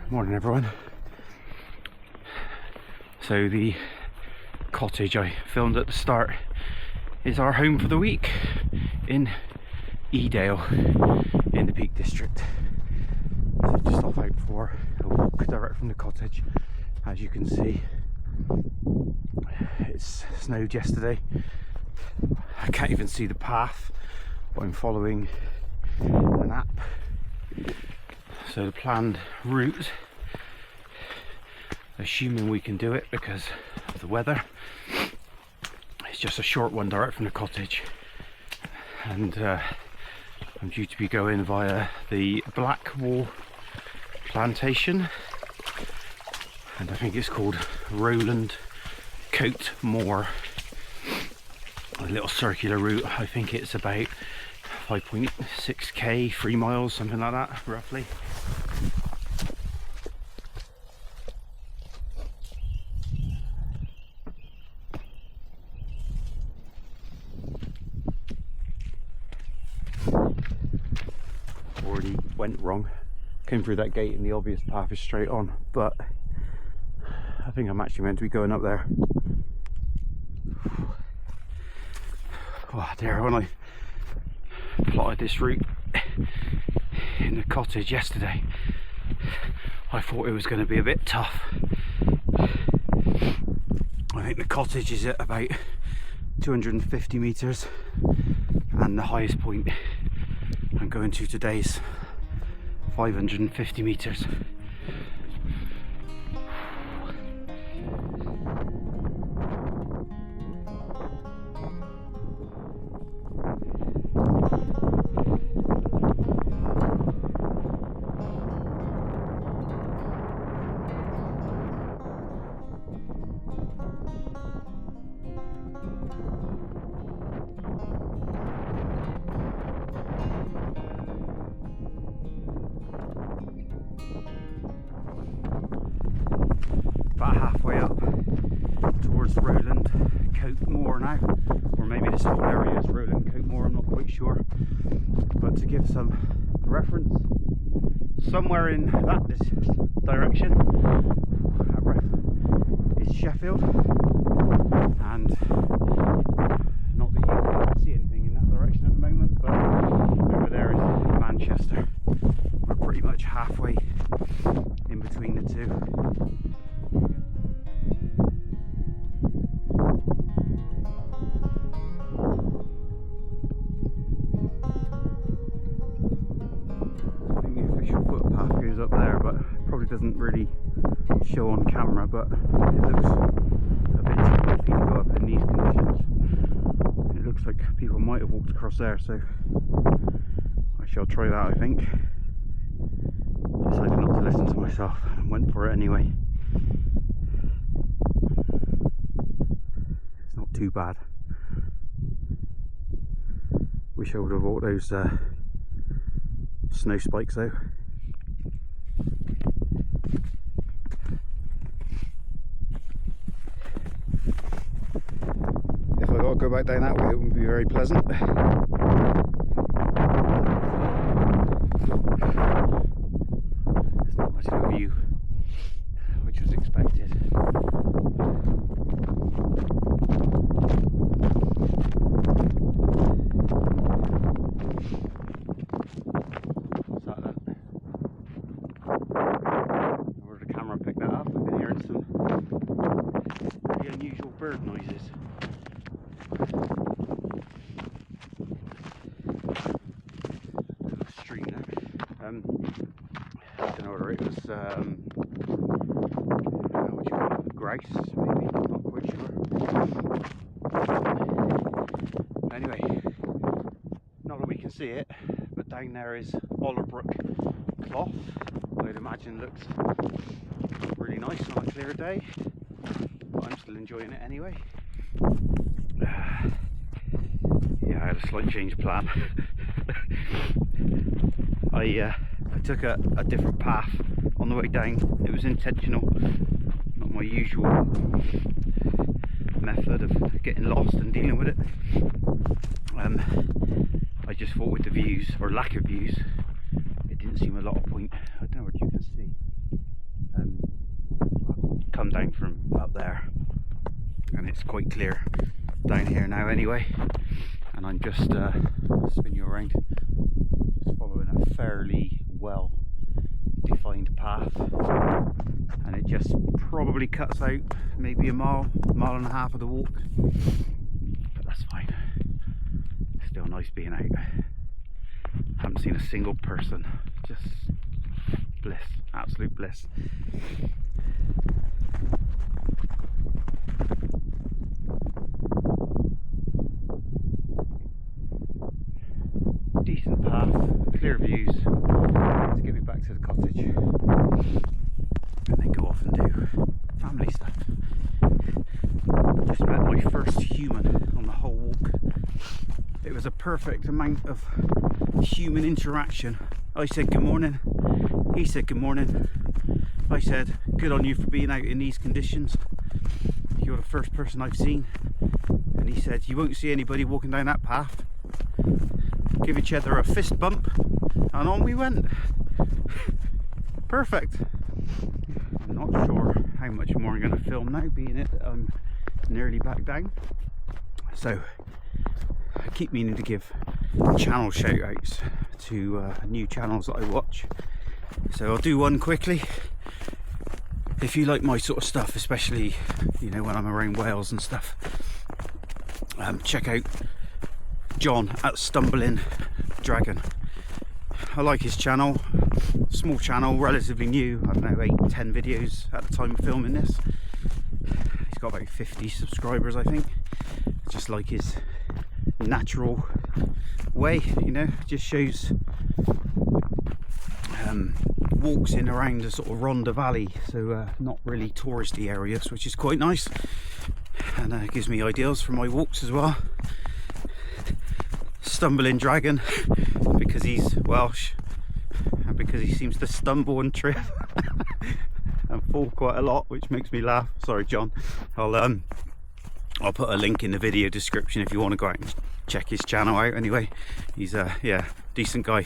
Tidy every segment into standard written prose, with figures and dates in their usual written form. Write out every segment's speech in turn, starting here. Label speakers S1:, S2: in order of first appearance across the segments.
S1: Morning everyone. So the cottage I filmed at the start is our home for the week in Edale in the Peak District. So just off out for a walk direct from the cottage. As you can see, it's snowed yesterday. I can't even see the path, but I'm following an app. So the planned route, assuming we can do it because of the weather, it's just a short one direct from the cottage, and I'm due to be going via the Blackwall Plantation, and I think it's called Rowland Cote Moor. A little circular route. I think it's about 5.6k, 3 miles, something like that, roughly. Already went wrong. Came through that gate and the obvious path is straight on, but I think I'm actually meant to be going up there. Oh dear, when I plotted this route in the cottage yesterday, I thought it was going to be a bit tough. I think the cottage is at about 250 meters, and the highest point I'm going to today is 550 meters. About halfway up towards Rowland Cote Moor now, or maybe this whole area is Rowland Cote Moor, I'm not quite sure. But to give some reference, somewhere in this direction, that breath, is Sheffield, and not that you can see anything in that direction at the moment, but over there is Manchester. We're pretty much halfway in between the two. Up there, but probably doesn't really show on camera, but it looks a bit too roughy to go up in these conditions. It looks like people might have walked across there, so I shall try that. I think decided not to listen to myself and went for it anyway. It's not too bad. Wish I would have bought those snow spikes though. If I got to go back down that way, it wouldn't be very pleasant. There's not much of a view, which was expected. What's that then? Where did the camera pick that up? I've been hearing some pretty unusual bird noises. Stream there. I don't know whether it was what you call it, grouse, maybe, not quite sure. Anyway, not that we can see it, but down there is Ollerbrook Clough. I'd imagine looks really nice on a clear day, but I'm still enjoying it anyway. Yeah, I had a slight change of plan. I took a different path on the way down. It was intentional, not my usual method of getting lost and dealing with it. I just thought with the views, or lack of views, it didn't seem a lot of point. I don't know what you can see. looks quite clear down here now anyway, and I'm just spin you around, just following a fairly well defined path, and it just probably cuts out maybe a mile and a half of the walk, but that's fine. Still nice being out. Haven't seen a single person, just bliss, absolute bliss. Decent path, clear views. Let's get me back to the cottage and then go off and do family stuff. Just met my first human on the whole walk. It was a perfect amount of human interaction. I said good morning, he said good morning. I said good on you for being out in these conditions. You're the first person I've seen. And he said you won't see anybody walking down that path. Give each other a fist bump and on we went. Perfect. I'm not sure how much more I'm going to film now, being it I'm nearly back down. So I keep meaning to give channel shout outs to new channels that I watch, so I'll do one quickly. If you like my sort of stuff, especially you know when I'm around Wales and stuff, check out John at Stumbling Dragon. I like his channel, small channel, relatively new. I don't know, 8-10 videos at the time of filming this. He's got about 50 subscribers I think. Just like his natural way, you know, just shows walks in around the sort of Rhondda Valley, so not really touristy areas, which is quite nice, and gives me ideas for my walks as well. Stumbling Dragon, because he's Welsh and because he seems to stumble and trip and fall quite a lot, which makes me laugh. Sorry John. I'll put a link in the video description if you want to go out and check his channel out. Anyway, he's yeah, decent guy.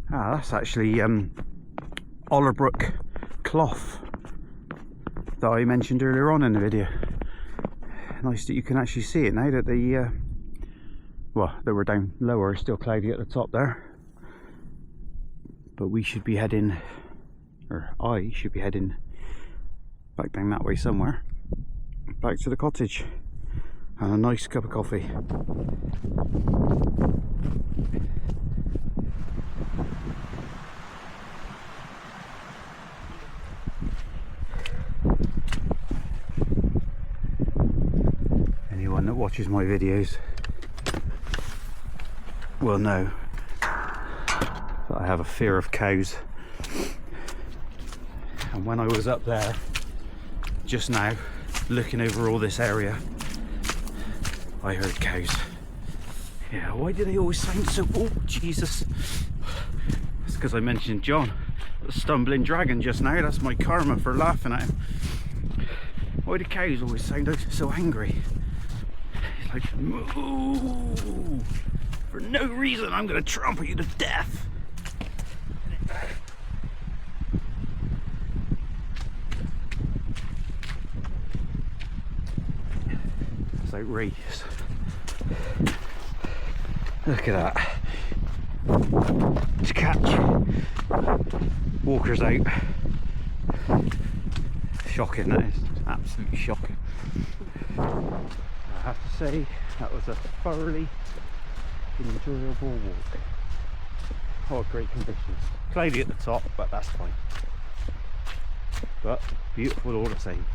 S1: That's actually Ollerbrook Clough that I mentioned earlier on in the video. Nice that you can actually see it now that the well, they were down lower, still cloudy at the top there, but we should be heading, or I should be heading back down that way somewhere, back to the cottage and a nice cup of coffee. Anyone that watches my videos will know that I have a fear of cows, and when I was up there just now looking over all this area, I heard cows. Yeah, why do they always sound so, oh Jesus, it's because I mentioned John the Stumbling Dragon just now. That's my karma for laughing at him. Why do cows always sound so angry? It's like, moo! For no reason, I'm gonna trample you to death. It's outrageous. Look at that. To catch walkers out. Shocking, that is. Absolutely shocking. I have to say, that was a thoroughly enjoyable walk. Oh, great conditions. Cloudy at the top, but that's fine. But beautiful all the same.